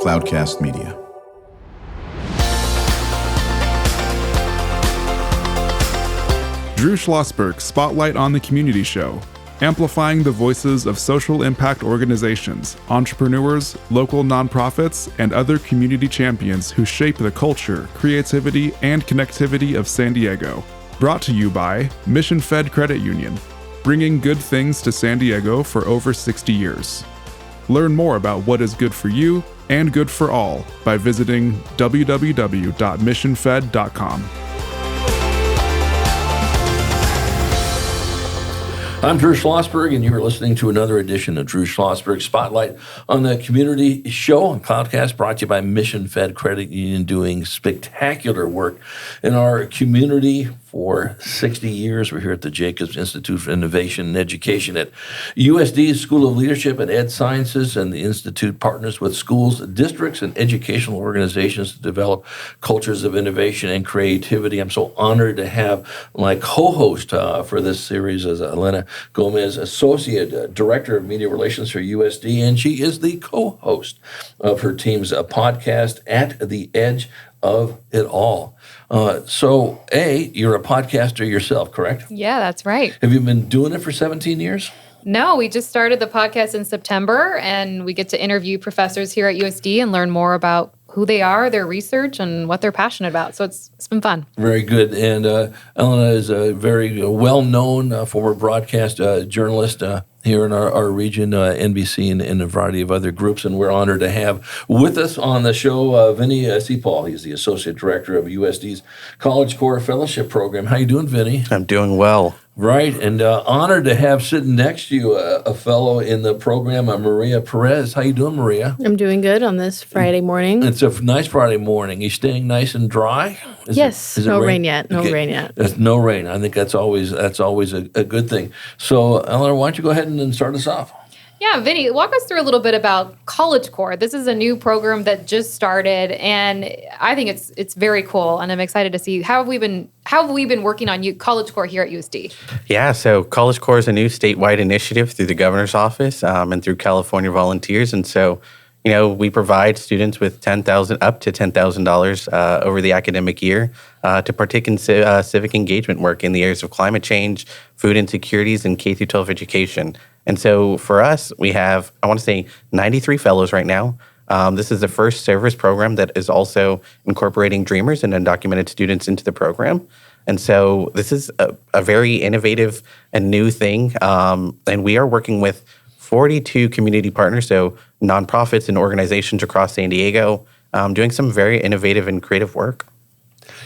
Cloudcast Media. Drew Schlosberg Spotlight on the Community Show, amplifying the voices of social impact organizations, entrepreneurs, local nonprofits, and other community champions who shape the culture, creativity, and connectivity of San Diego. Brought to you by Mission Fed Credit Union, bringing good things to San Diego for over 60 years. Learn more about what is good for you and good for all by visiting www.missionfed.com. I'm Drew Schlosberg, and you are listening to another edition of Drew Schlosberg Spotlight on the Community Show on Cloudcast, brought to you by Mission Fed Credit Union, doing spectacular work in our community for 60 years. We're here at the Jacobs Institute for Innovation and Education at USD School of Leadership and Ed Sciences, and the Institute partners with schools, districts, and educational organizations to develop cultures of innovation and creativity. I'm so honored to have my co-host for this series as Elena Gomez, Associate Director of Media Relations for USD, and she is the co-host of her team's podcast, At the Edge of It All. So, you're a podcaster yourself, correct? Yeah, that's right. Have you been doing it for 17 years? No, we just started the podcast in September, and we get to interview professors here at USD and learn more about who they are, their research, and what they're passionate about. So it's been fun. Very good. And Elena is a very well-known former broadcast journalist here in our region, NBC, and a variety of other groups. And we're honored to have with us on the show Vinny Seepaul. He's the Associate Director of USD's College Core Fellowship Program. How you doing, Vinny? I'm doing well. Right, and honored to have sitting next to you a fellow in the program, Maria Perez. How you doing, Maria? I'm doing good on this Friday morning. It's a nice Friday morning. You staying nice and dry? Yes, no rain yet. No rain yet. There's no rain. I think that's always a good thing. So, Eleanor, why don't you go ahead and start us off? Yeah, Vinny, walk us through a little bit about College Core. This is a new program that just started, and I think it's very cool, and I'm excited to see how have we been working on College Core here at USD? Yeah, so College Core is a new statewide initiative through the governor's office and through California Volunteers, and so we provide students with up to $10,000 over the academic year to partake in civic engagement work in the areas of climate change, food insecurities, and K-12 education. And so for us, we have, 93 fellows right now. This is the first service program that is also incorporating Dreamers and undocumented students into the program. And so this is a very innovative and new thing. And we are working with 42 community partners, so nonprofits and organizations across San Diego, doing some very innovative and creative work.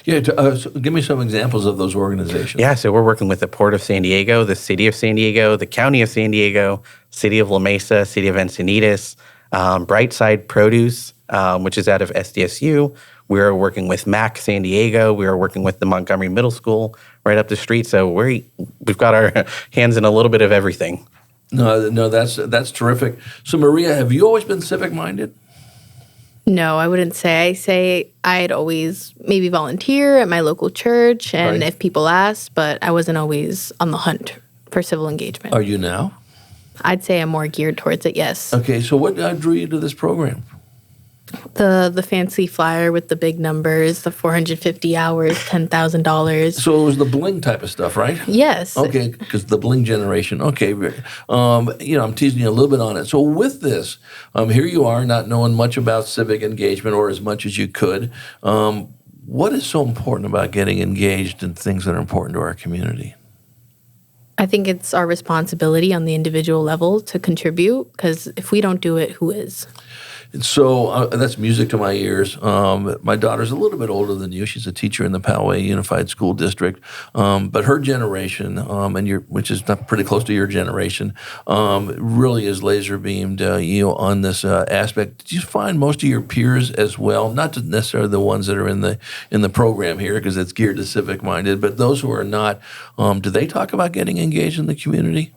Yeah, so give me some examples of those organizations. Yeah, so we're working with the Port of San Diego, the City of San Diego, the County of San Diego, City of La Mesa, City of Encinitas, Brightside Produce, which is out of SDSU. We're working with MAC San Diego. We are working with the Montgomery Middle School right up the street. So we've got our hands in a little bit of everything. No, that's terrific. So, Maria, have you always been civic-minded? No, I wouldn't say. I say I'd always maybe volunteer at my local church, and if people asked, but I wasn't always on the hunt for civil engagement. Are you now? I'd say I'm more geared towards it, yes. Okay, so what drew you to this program? The fancy flyer with the big numbers, the 450 hours, $10,000. So it was the bling type of stuff, right? Yes. Okay, because the bling generation. Okay, I'm teasing you a little bit on it. So with this, here you are, not knowing much about civic engagement or as much as you could. What is so important about getting engaged in things that are important to our community? I think it's our responsibility on the individual level to contribute, because if we don't do it, who is? And so that's music to my ears. My daughter's a little bit older than you. She's a teacher in the Poway Unified School District. But her generation, which is pretty close to your generation, really is laser beamed on this aspect. Did you find most of your peers as well, not necessarily the ones that are in the program here because it's geared to civic-minded, but those who are not, do they talk about getting engaged in the community?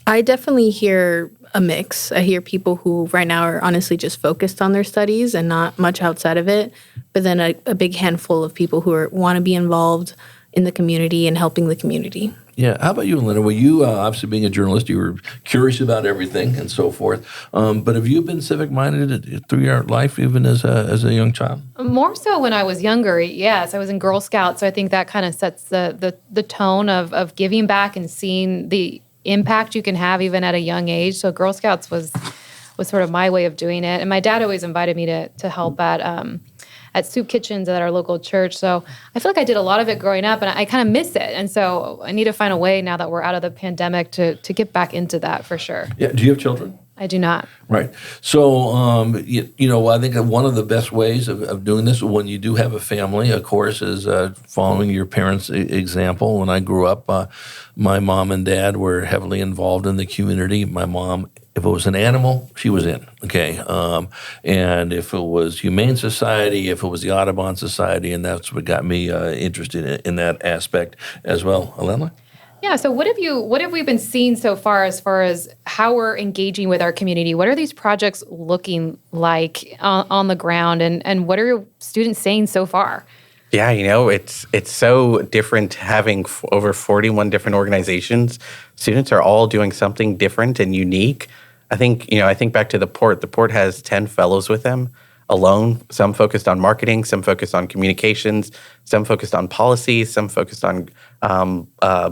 I definitely hear a mix. I hear people who right now are honestly just focused on their studies and not much outside of it, but then a big handful of people who want to be involved in the community and helping the community. Yeah. How about you, Linda? Well, you obviously being a journalist, you were curious about everything and so forth. But have you been civic-minded through your life, even as a young child? More so when I was younger. Yes, I was in Girl Scouts, so I think that kind of sets the tone of giving back and seeing the impact you can have even at a young age. So Girl Scouts was sort of my way of doing it, and my dad always invited me to help at soup kitchens at our local church. So I feel like I did a lot of it growing up, and I kind of miss it. And so I need to find a way now that we're out of the pandemic to get back into that for sure. Yeah. Do you have children? I do not. Right. So, I think one of the best ways of doing this when you do have a family, of course, is following your parents' example. When I grew up, my mom and dad were heavily involved in the community. My mom, if it was an animal, she was in, okay? And if it was Humane Society, if it was the Audubon Society, and that's what got me interested in that aspect as well. Alana? Yeah. So what have we been seeing so far as how we're engaging with our community? What are these projects looking like on the ground, and what are your students saying so far? Yeah, it's so different having over 41 different organizations. Students are all doing something different and unique. I think back to the Port. The Port has 10 fellows with them alone, some focused on marketing, some focused on communications, some focused on policy, some focused on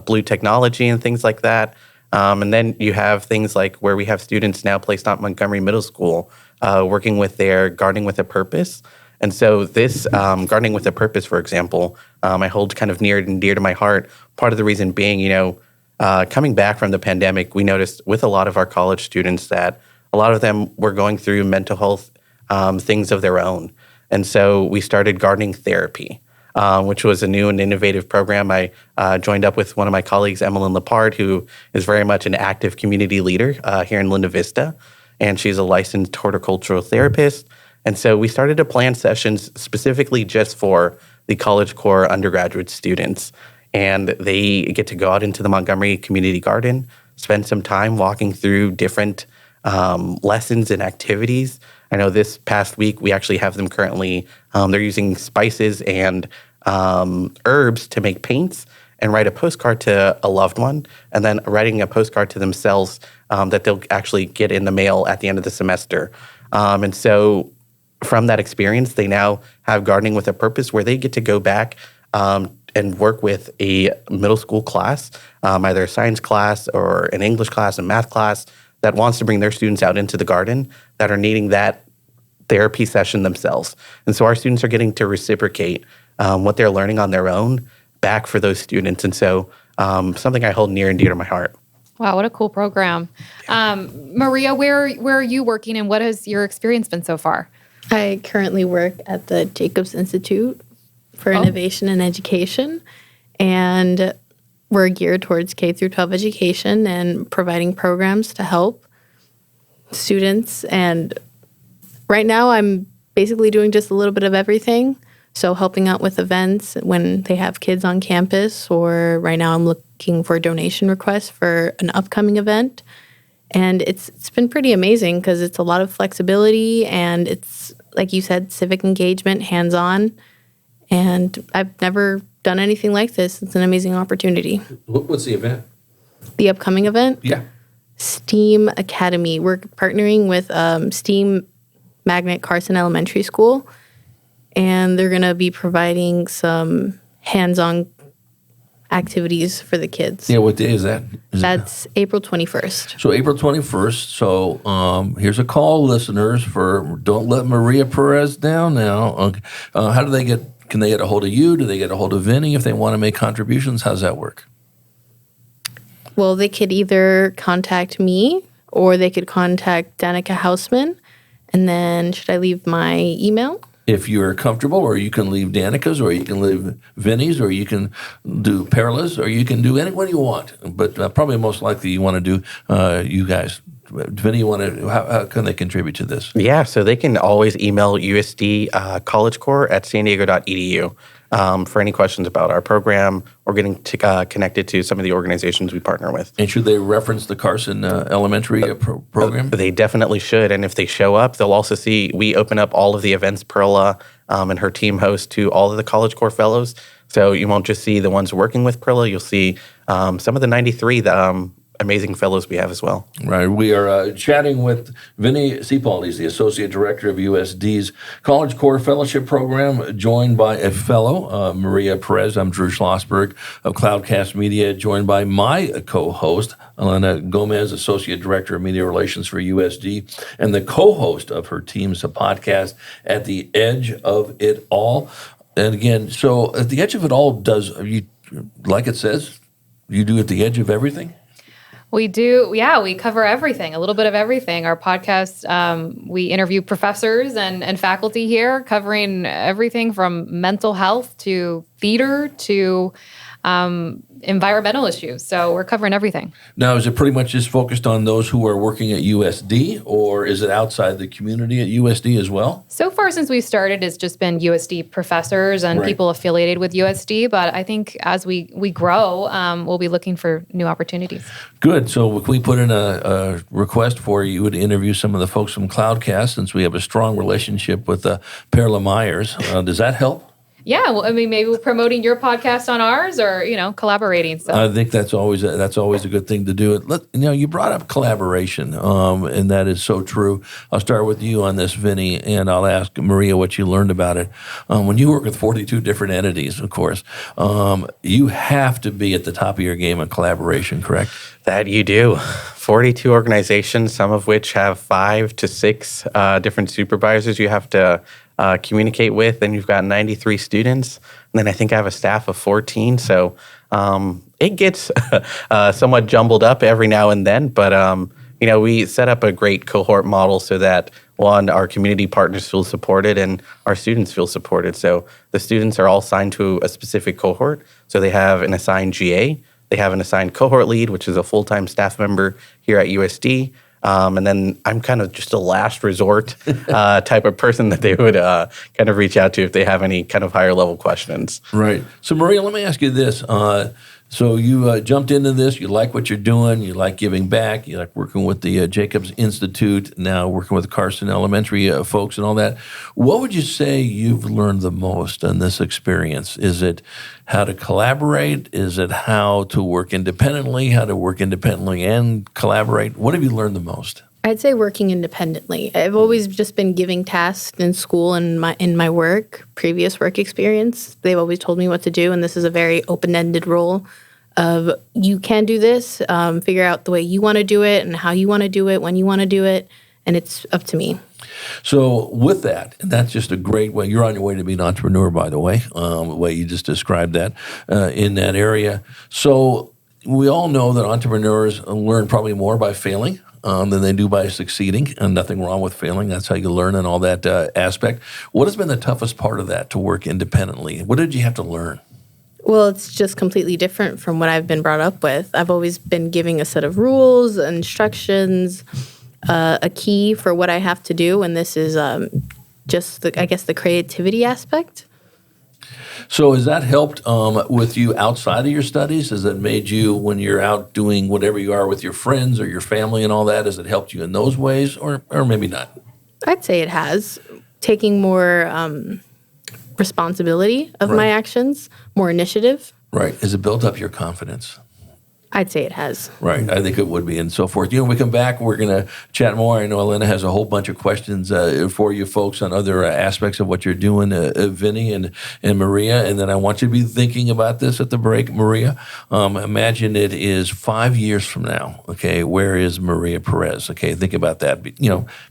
blue technology and things like that. And then you have things like where we have students now placed at Montgomery Middle School working with their Gardening with a Purpose. And so this Gardening with a Purpose, for example, I hold kind of near and dear to my heart. Part of the reason being, coming back from the pandemic, we noticed with a lot of our college students that a lot of them were going through mental health things of their own. And so we started gardening therapy, which was a new and innovative program. I joined up with one of my colleagues, Emmeline Lepard, who is very much an active community leader here in Linda Vista, and she's a licensed horticultural therapist. And so we started to plan sessions specifically just for the College Core undergraduate students. And they get to go out into the Montgomery Community Garden, spend some time walking through different lessons and activities. I know this past week we actually have them currently, they're using spices and herbs to make paints and write a postcard to a loved one, and then writing a postcard to themselves that they'll actually get in the mail at the end of the semester. And so from that experience, they now have Gardening with a Purpose where they get to go back and work with a middle school class, either a science class or an English class, a math class, that wants to bring their students out into the garden that are needing that therapy session themselves. And so our students are getting to reciprocate what they're learning on their own back for those students. And so something I hold near and dear to my heart. Wow, what a cool program. Maria, where are you working, and what has your experience been so far? I currently work at the Jacobs Institute for Innovation and Education, and we're geared towards K through 12 education and providing programs to help students. And right now I'm basically doing just a little bit of everything. So helping out with events when they have kids on campus, or right now I'm looking for donation requests for an upcoming event. And it's been pretty amazing because it's a lot of flexibility, and it's, like you said, civic engagement, hands-on. And I've never done anything like this. It's an amazing opportunity. What's the event? The upcoming event? Yeah. STEAM Academy. We're partnering with STEAM Magnet Carson Elementary School, and they're going to be providing some hands-on activities for the kids. Yeah, what day is that? That's April 21st. So April 21st. So here's a call, listeners, for don't let Maria Perez down now. Okay. How do they can they get a hold of you? Do they get a hold of Vinny if they want to make contributions? How does that work? Well, they could either contact me or they could contact Danica Hausman. And then should I leave my email? If you're comfortable, or you can leave Danica's, or you can leave Vinny's, or you can do Perla's, or you can do anyone you want. But probably most likely you want to do you guys. Vinny, how can they contribute to this? Yeah, so they can always email USD collegecore@sandiego.edu for any questions about our program or getting connected to some of the organizations we partner with. And should they reference the Carson Elementary program? They definitely should. And if they show up, they'll also see we open up all of the events Perla and her team host to all of the College Core Fellows. So you won't just see the ones working with Perla, you'll see some of the 93 amazing fellows we have as well. Right. We are chatting with Vinny Seepaul. He's the Associate Director of USD's College Core Fellowship Program, joined by a fellow, Maria Perez. I'm Drew Schlosberg of Cloudcast Media, joined by my co-host, Elena Gomez, Associate Director of Media Relations for USD, and the co-host of her team's podcast, At the Edge of It All. And again, so At the Edge of It All like it says, you do at the edge of everything? We do. Yeah, we cover everything, a little bit of everything. Our podcast, we interview professors and faculty here, covering everything from mental health to theater to environmental issues. So we're covering everything. Now, is it pretty much just focused on those who are working at USD, or is it outside the community at USD as well? So far, since we started, it's just been USD professors and people affiliated with USD. But I think as we grow, we'll be looking for new opportunities. Good. So if we put in a request for you to interview some of the folks from Cloudcast, since we have a strong relationship with Perla Myers, does that help? Yeah, well, I mean, maybe we're promoting your podcast on ours, or collaborating. So I think that's always a good thing to do. You brought up collaboration, and that is so true. I'll start with you on this, Vinny, and I'll ask Maria what you learned about it. When you work with 42 different entities, of course, you have to be at the top of your game on collaboration, correct? That you do. 42 organizations, some of which have 5 to 6 different supervisors you have to communicate with, and you've got 93 students. And then I think I have a staff of 14. So it gets somewhat jumbled up every now and then. But, we set up a great cohort model so that, one, our community partners feel supported and our students feel supported. So the students are all assigned to a specific cohort. So they have an assigned GA. They have an assigned cohort lead, which is a full-time staff member here at USD. And then I'm kind of just a last resort type of person that they would kind of reach out to if they have any kind of higher level questions. Right. So, Maria, let me ask you this. So you jumped into this. You like what you're doing. You like giving back. You like working with the Jacobs Institute, now working with Carson Elementary folks and all that. What would you say you've learned the most in this experience? Is it how to collaborate? Is it how to work independently, and collaborate? What have you learned the most? I'd say working independently. I've always just been giving tasks in school and in my previous work experience. They've always told me what to do, and this is a very open-ended role of you can do this, figure out the way you want to do it and how you want to do it, when you want to do it, and it's up to me. So with that, and that's just a great way. You're on your way to be an entrepreneur, by the way, the way you just described that in that area. So we all know that entrepreneurs learn probably more by failing than they do by succeeding, and nothing wrong with failing. That's how you learn and all that aspect. What has been the toughest part of that, to work independently? What did you have to learn? Well, it's just completely different from what I've been brought up with. I've always been giving a set of rules, instructions, a key for what I have to do, and this is just, the creativity aspect. So has that helped with you outside of your studies? Has it made you, when you're out doing whatever you are with your friends or your family and all that, has it helped you in those ways, or maybe not? I'd say it has. Taking more responsibility of my actions, more initiative. Right. Has it built up your confidence? I'd say it has. Right. I think it would be, and so forth. When we come back, we're going to chat more. I know Elena has a whole bunch of questions for you folks on other aspects of what you're doing, Vinny and Maria. And then I want you to be thinking about this at the break, Maria. Imagine it is 5 years from now. Okay, where is Maria Perez? Okay, think about that.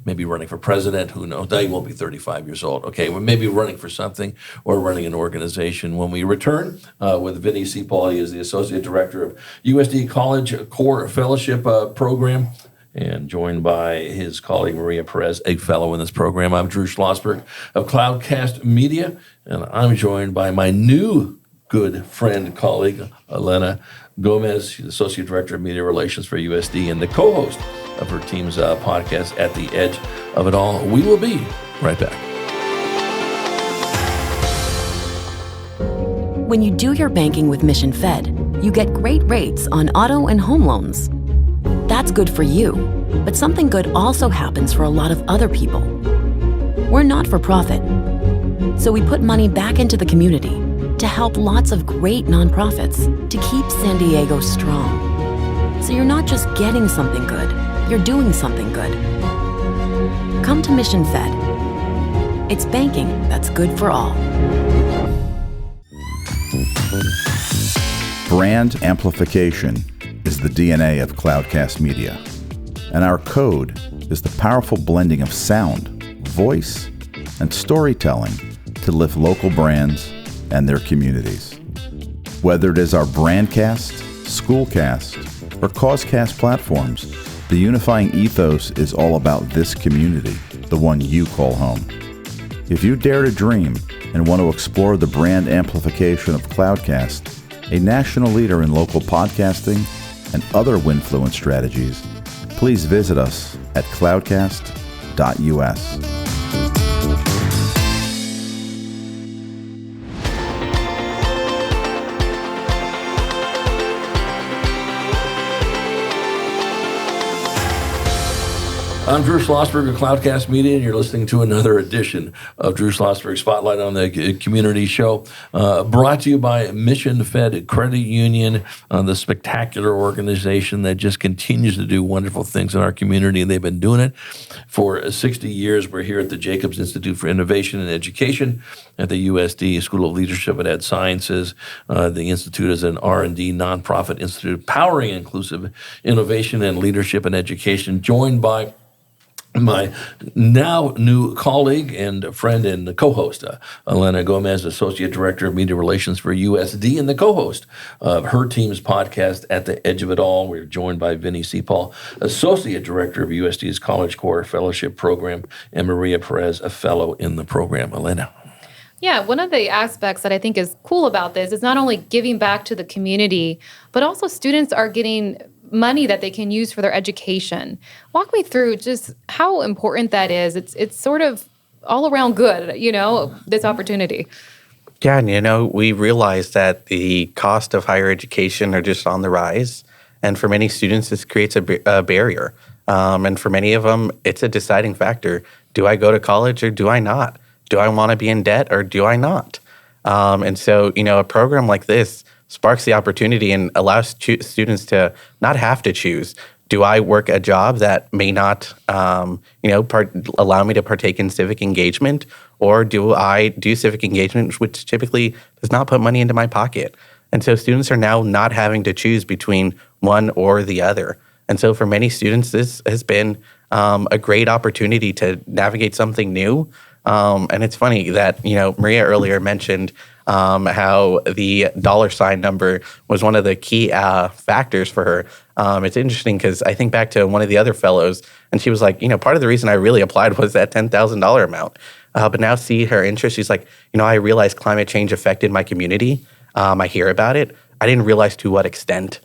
Maybe running for president. Who knows? Now you won't be 35 years old. Okay, well, maybe running for something or running an organization. When we return with Vinny Seepaul, he is the Associate Director of USD College Core Fellowship Program, and joined by his colleague Maria Perez, a fellow in this program. I'm Drew Schlosberg of Cloudcast Media, and I'm joined by my new good friend, colleague, Elena Gomez. She's Associate Director of Media Relations for USD and the co-host of her team's podcast, At the Edge of It All. We will be right back. When you do your banking with Mission Fed, you get great rates on auto and home loans. That's good for you, but something good also happens for a lot of other people. We're not for profit, So we put money back into the community to help lots of great nonprofits to keep San Diego strong. So you're not just getting something good, you're doing something good. Come to Mission Fed. It's banking that's good for all. Brand amplification is the DNA of Cloudcast Media, and our code is the powerful blending of sound, voice, and storytelling to lift local brands and their communities. Whether it is our Brandcast, Schoolcast, or Causecast platforms, the unifying ethos is all about this community, the one you call home. If you dare to dream and want to explore the brand amplification of Cloudcast, a national leader in local podcasting and other Winfluence strategies, please visit us at cloudcast.us. I'm Drew Schlosberg of Cloudcast Media, and you're listening to another edition of Drew Schlosberg Spotlight on the Community Show, brought to you by Mission Fed Credit Union, the spectacular organization that just continues to do wonderful things in our community, and they've been doing it for 60 years. We're here at the Jacobs Institute for Innovation and Education at the USD School of Leadership and Ed Sciences. The Institute is an R&D nonprofit institute powering inclusive innovation and leadership and education, joined by my now new colleague and friend and co-host, Elena Gomez, Associate Director of Media Relations for USD, and the co-host of her team's podcast, At the Edge of It All. We're joined by Vinny Seepaul, Associate Director of USD's College Corps Fellowship Program, and Maria Perez, a fellow in the program. Elena. Yeah, one of the aspects that I think is cool about this is not only giving back to the community, but also students are getting money that they can use for their education. Walk me through just how important that is. It's sort of all around good, this opportunity. Yeah, and we realize that the cost of higher education are just on the rise. And for many students, this creates a barrier. And for many of them, it's a deciding factor. Do I go to college or do I not? Do I want to be in debt or do I not? And so, a program like this sparks the opportunity and allows students to not have to choose. Do I work a job that may not, allow me to partake in civic engagement, or do I do civic engagement, which typically does not put money into my pocket? And so students are now not having to choose between one or the other. And so for many students, this has been a great opportunity to navigate something new. And it's funny that, Maria earlier mentioned how the $ number was one of the key factors for her. It's interesting because I think back to one of the other fellows, and she was like, part of the reason I really applied was that $10,000 amount. But now see her interest, she's like, I realized climate change affected my community. I hear about it. I didn't realize to what extent.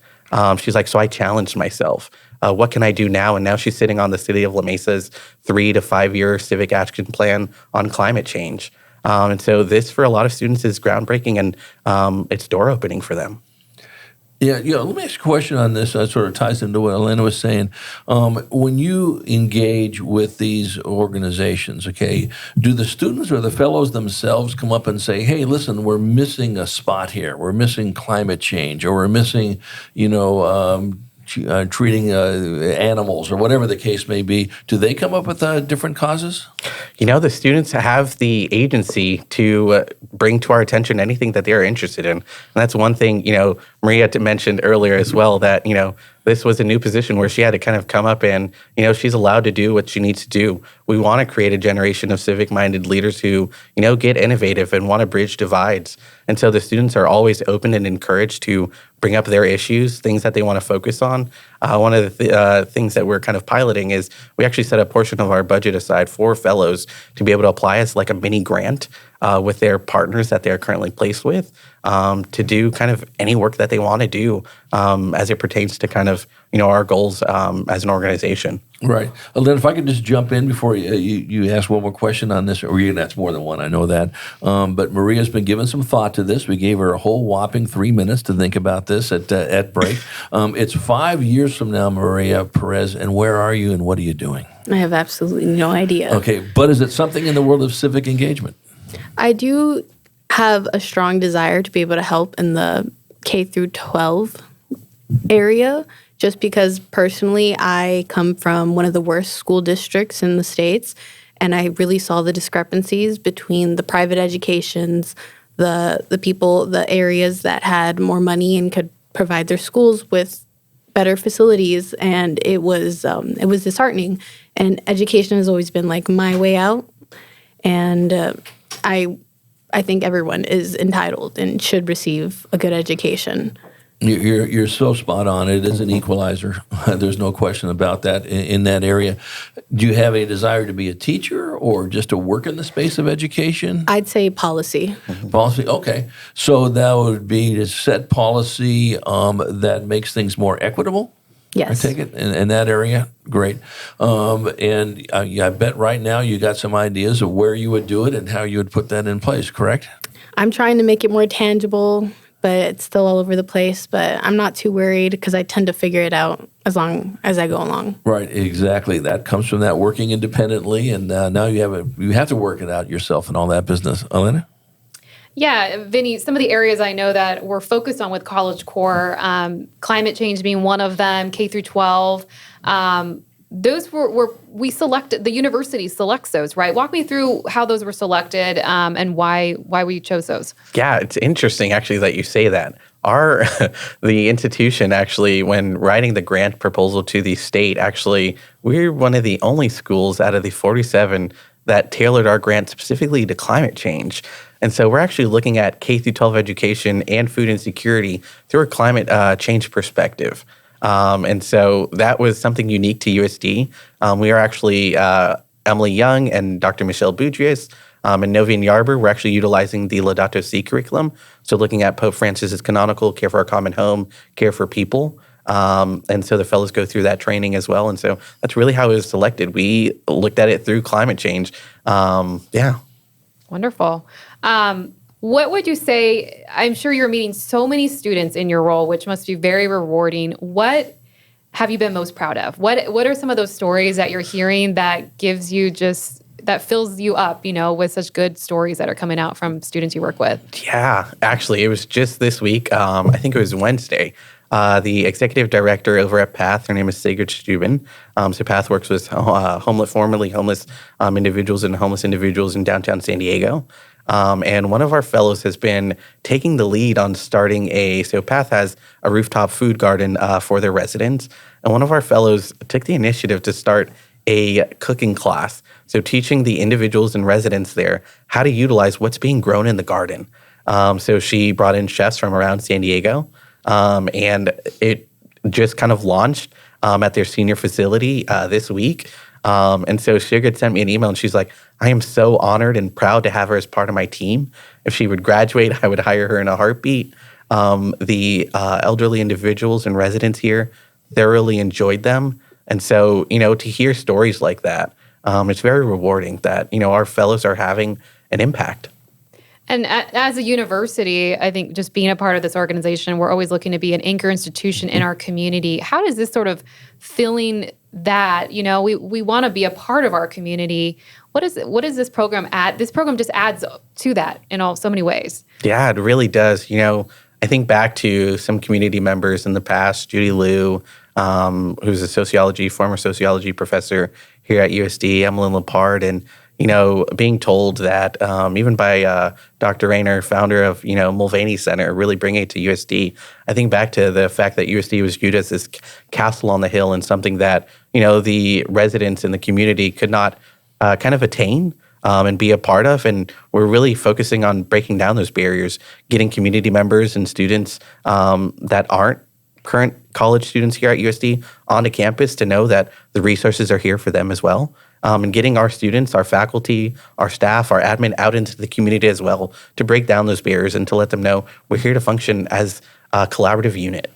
She's like, so I challenged myself. What can I do now? And now she's sitting on the City of La Mesa's 3 to 5 year civic action plan on climate change. And so this, for a lot of students, is groundbreaking, and it's door opening for them. Yeah, let me ask a question on this. That sort of ties into what Elena was saying. When you engage with these organizations, okay, do the students or the fellows themselves come up and say, hey, listen, we're missing a spot here. We're missing climate change, or we're missing, treating animals, or whatever the case may be. Do they come up with different causes? The students have the agency to bring to our attention anything that they are interested in. And that's one thing, Maria mentioned earlier as well, that, this was a new position where she had to kind of come up and, she's allowed to do what she needs to do. We want to create a generation of civic-minded leaders who, get innovative and want to bridge divides. And so the students are always open and encouraged to bring up their issues, things that they want to focus on. One of the things that we're kind of piloting is we actually set a portion of our budget aside for fellows to be able to apply as like a mini grant with their partners that they're currently placed with to do kind of any work that they want to do as it pertains to kind of, our goals as an organization. Right. Then if I could just jump in before you ask one more question on this, or you can ask more than one, I know that. But Maria's been giving some thought to this. We gave her a whole whopping 3 minutes to think about this at break. It's 5 years from now, Maria Perez, and where are you and what are you doing? I have absolutely no idea. Okay, but is it something in the world of civic engagement? I do have a strong desire to be able to help in the K through 12 area, just because personally I come from one of the worst school districts in the States, and I really saw the discrepancies between the private educations, the people, the areas that had more money and could provide their schools with better facilities, and it was disheartening. And education has always been like my way out, and I think everyone is entitled and should receive a good education. You're so spot on. It is an equalizer. There's no question about that in that area. Do you have a desire to be a teacher or just to work in the space of education? I'd say policy. Policy, okay. So that would be to set policy that makes things more equitable? Yes. I take it in that area? Great. And I bet right now you got some ideas of where you would do it and how you would put that in place, correct? I'm trying to make it more tangible, but it's still all over the place. But I'm not too worried because I tend to figure it out as long as I go along. Right, exactly. That comes from that working independently, and now you have to work it out yourself and all that business. Elena? Yeah, Vinny, some of the areas I know that we're focused on with College Core, climate change being one of them, K through 12. Those we selected, the university selects those, right? Walk me through how those were selected and why we chose those. Yeah, it's interesting actually that you say that. The institution actually, when writing the grant proposal to the state, actually, we're one of the only schools out of the 47 that tailored our grant specifically to climate change. And so we're actually looking at K through 12 education and food insecurity through a climate change perspective. And so that was something unique to USD. We are actually, Emily Young and Dr. Michelle Boudrias and Novian Yarber, we're actually utilizing the Laudato Si curriculum. So looking at Pope Francis's canonical care for our common home, care for people. And so the fellows go through that training as well. And so that's really how it was selected. We looked at it through climate change. Yeah. Wonderful. What would you say? I'm sure you're meeting so many students in your role, which must be very rewarding. What have you been most proud of? What are some of those stories that you're hearing that gives you that fills you up, with such good stories that are coming out from students you work with? Yeah, actually, it was just this week. I think it was Wednesday. The executive director over at PATH, her name is Sigrid Steuben. So PATH works with formerly homeless individuals and homeless individuals in downtown San Diego. And one of our fellows has been taking the lead on starting so PATH has a rooftop food garden for their residents. And one of our fellows took the initiative to start a cooking class. So teaching the individuals and residents there how to utilize what's being grown in the garden. So she brought in chefs from around San Diego. And it just kind of launched at their senior facility this week. And so Sigrid sent me an email and she's like, I am so honored and proud to have her as part of my team. If she would graduate, I would hire her in a heartbeat. The elderly individuals and residents here thoroughly enjoyed them. And so, to hear stories like that, it's very rewarding that, our fellows are having an impact. And as a university, I think just being a part of this organization, we're always looking to be an anchor institution in our community. How does this sort of filling that, we want to be a part of our community. What is this program add? This program just adds to that in so many ways. Yeah, it really does. I think back to some community members in the past, Judy Liu, who's a former sociology professor here at USD, Emily Lepard, and being told that even by Dr. Rayner, founder of, Mulvaney Center, really bringing it to USD. I think back to the fact that USD was viewed as this castle on the hill and something that, the residents in the community could not kind of attain and be a part of. And we're really focusing on breaking down those barriers, getting community members and students that aren't current college students here at USD onto campus to know that the resources are here for them as well. And getting our students, our faculty, our staff, our admin out into the community as well to break down those barriers and to let them know we're here to function as a collaborative unit.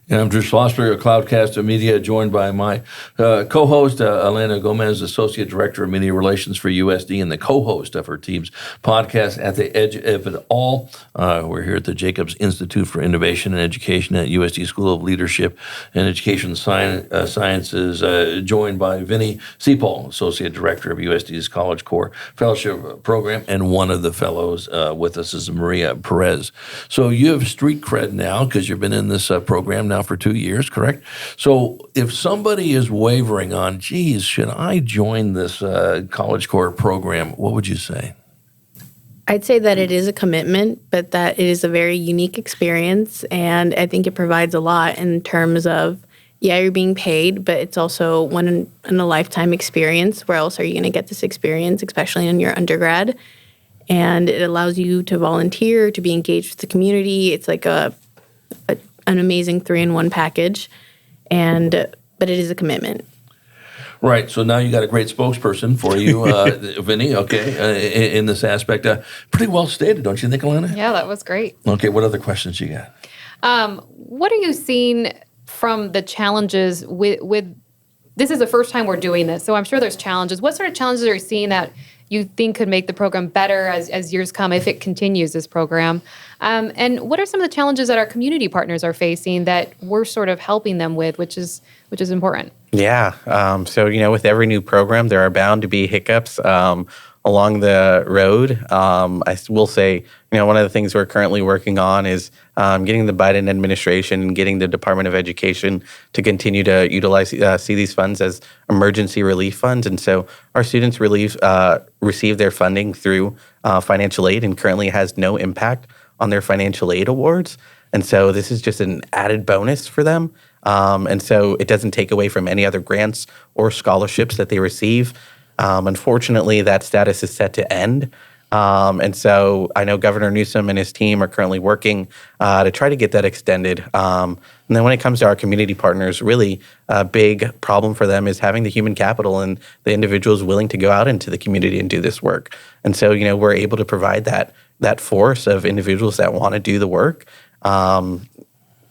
And I'm Drew Schlosberg of Cloudcast Media, joined by my co-host, Elena Gomez, Associate Director of Media Relations for USD and the co-host of her team's podcast, At the Edge of It All. We're here at the Jacobs Institute for Innovation and Education at USD School of Leadership and Education Sciences, joined by Vinny Seepaul, Associate Director of USD's College Core Fellowship Program, and one of the fellows with us is Maria Perez. So you have street cred now because you've been in this program now for 2 years, correct? So if somebody is wavering on, geez, should I join this College Core program, what would you say? I'd say that it is a commitment, but that it is a very unique experience, and I think it provides a lot in terms of, yeah, you're being paid, but it's also one in a lifetime experience. Where else are you going to get this experience, especially in your undergrad? And it allows you to volunteer, to be engaged with the community. It's like an amazing 3-in-1 package, but it is a commitment. Right. So now you got a great spokesperson for you, Vinny, okay, in this aspect. Pretty well stated, don't you think, Elena? Yeah, that was great. Okay, what other questions you got? What are you seeing from the challenges with this is the first time we're doing this, so I'm sure there's challenges. What sort of challenges are you seeing that you think could make the program better as years come if it continues this program? And what are some of the challenges that our community partners are facing that we're sort of helping them with, which is important? Yeah. So, with every new program, there are bound to be hiccups along the road. I will say, one of the things we're currently working on is getting the Biden administration and getting the Department of Education to continue to utilize, see these funds as emergency relief funds. And so our students receive their funding through financial aid, and currently has no impact on their financial aid awards. And so this is just an added bonus for them. And so it doesn't take away from any other grants or scholarships that they receive. Unfortunately, that status is set to end. And so I know Governor Newsom and his team are currently working to try to get that extended. And then when it comes to our community partners, really a big problem for them is having the human capital and the individuals willing to go out into the community and do this work. And so, we're able to provide that force of individuals that want to do the work.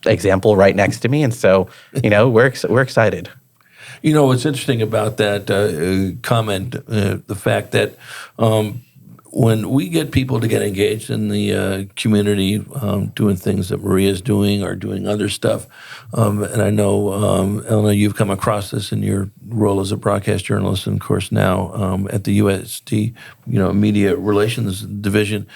Example right next to me. And so, we're excited. What's interesting about that comment, the fact that when we get people to get engaged in the community, doing things that Maria's doing or doing other stuff, and I know, Elena, you've come across this in your role as a broadcast journalist, and of course now at the USD, Media Relations Division.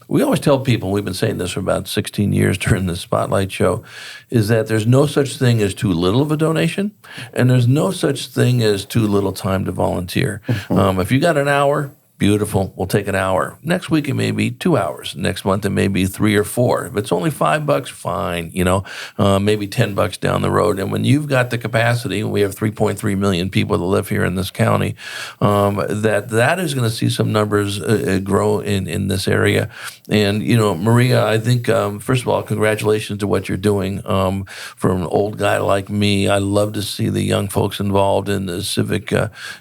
We always tell people, we've been saying this for about 16 years during the Spotlight show, is that there's no such thing as too little of a donation, and there's no such thing as too little time to volunteer. If you got an hour, beautiful, we'll take an hour. Next week it may be 2 hours. Next month it may be 3 or 4. If it's only $5, fine, maybe $10 down the road. And when you've got the capacity, and we have 3.3 million people that live here in this county, that is going to see some numbers grow in this area. And, Maria, I think, first of all, congratulations to what you're doing. For an old guy like me, I love to see the young folks involved in the civic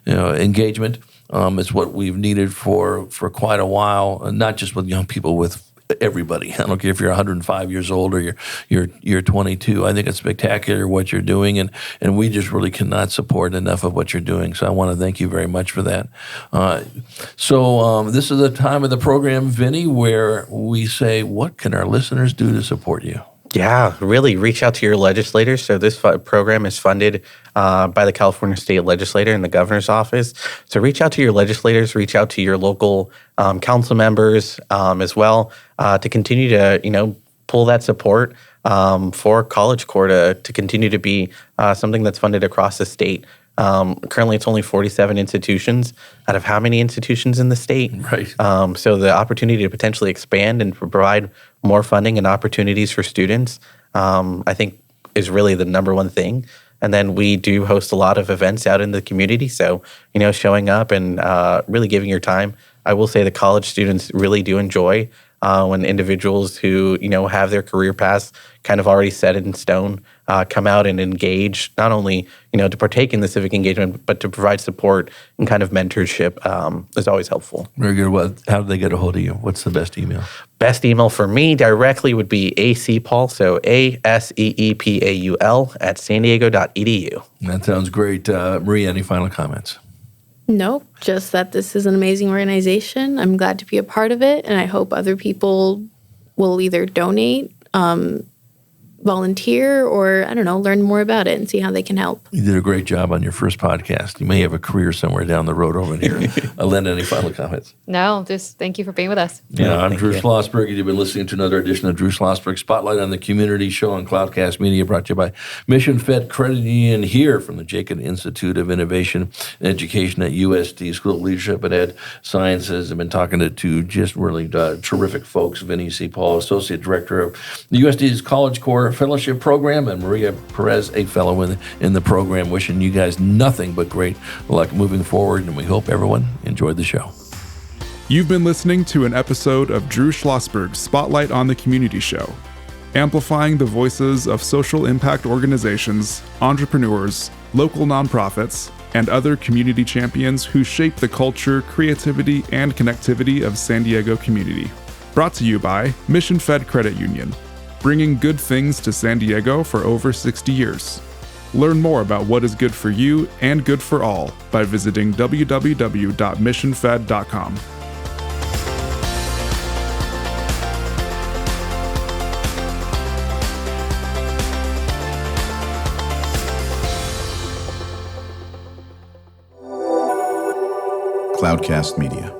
engagement. It's what we've needed for quite a while, not just with young people, with everybody. I don't care if you're 105 years old or you're 22. I think it's spectacular what you're doing, and we just really cannot support enough of what you're doing. So I want to thank you very much for that. So this is the time of the program, Vinny, where we say, what can our listeners do to support you? Yeah, really reach out to your legislators. So this program is funded by the California State Legislature and the governor's office. So reach out to your legislators, reach out to your local council members as well to continue to, pull that support for College Core to continue to be something that's funded across the state. Currently, it's only 47 institutions out of how many institutions in the state? Right. So the opportunity to potentially expand and provide more funding and opportunities for students, I think, is really the number one thing. And then we do host a lot of events out in the community. So, showing up and really giving your time. I will say the college students really do enjoy when individuals who, have their career paths kind of already set in stone come out and engage, not only, to partake in the civic engagement, but to provide support and kind of mentorship is always helpful. Very good. How do they get a hold of you? What's the best email? Best email for me directly would be Seepaul, so ASEEPAUL @sandiego.edu. That sounds great. Maria, any final comments? Nope, just that this is an amazing organization. I'm glad to be a part of it, and I hope other people will either donate, volunteer, or, learn more about it and see how they can help. You did a great job on your first podcast. You may have a career somewhere down the road over here. Linda, any final comments? No, just thank you for being with us. Yeah, I'm Drew Schlosberg, and you've been listening to another edition of Drew Schlosberg Spotlight on the Community Show on Cloudcast Media, brought to you by Mission Fed Credit Union here from the Jacob Institute of Innovation and Education at USD School of Leadership and Ed Sciences. I've been talking to two just really terrific folks, Vinny Seepaul, Associate Director of the USD's College Corps Fellowship Program, and Maria Perez, a fellow in the program. Wishing you guys nothing but great luck moving forward, and we hope everyone enjoyed the show. You've been listening to an episode of Drew Schlosberg's Spotlight on the Community Show, amplifying the voices of social impact organizations, entrepreneurs, local nonprofits, and other community champions who shape the culture, creativity, and connectivity of San Diego community. Brought to you by Mission Fed Credit Union, bringing good things to San Diego for over 60 years. Learn more about what is good for you and good for all by visiting www.missionfed.com. Cloudcast Media.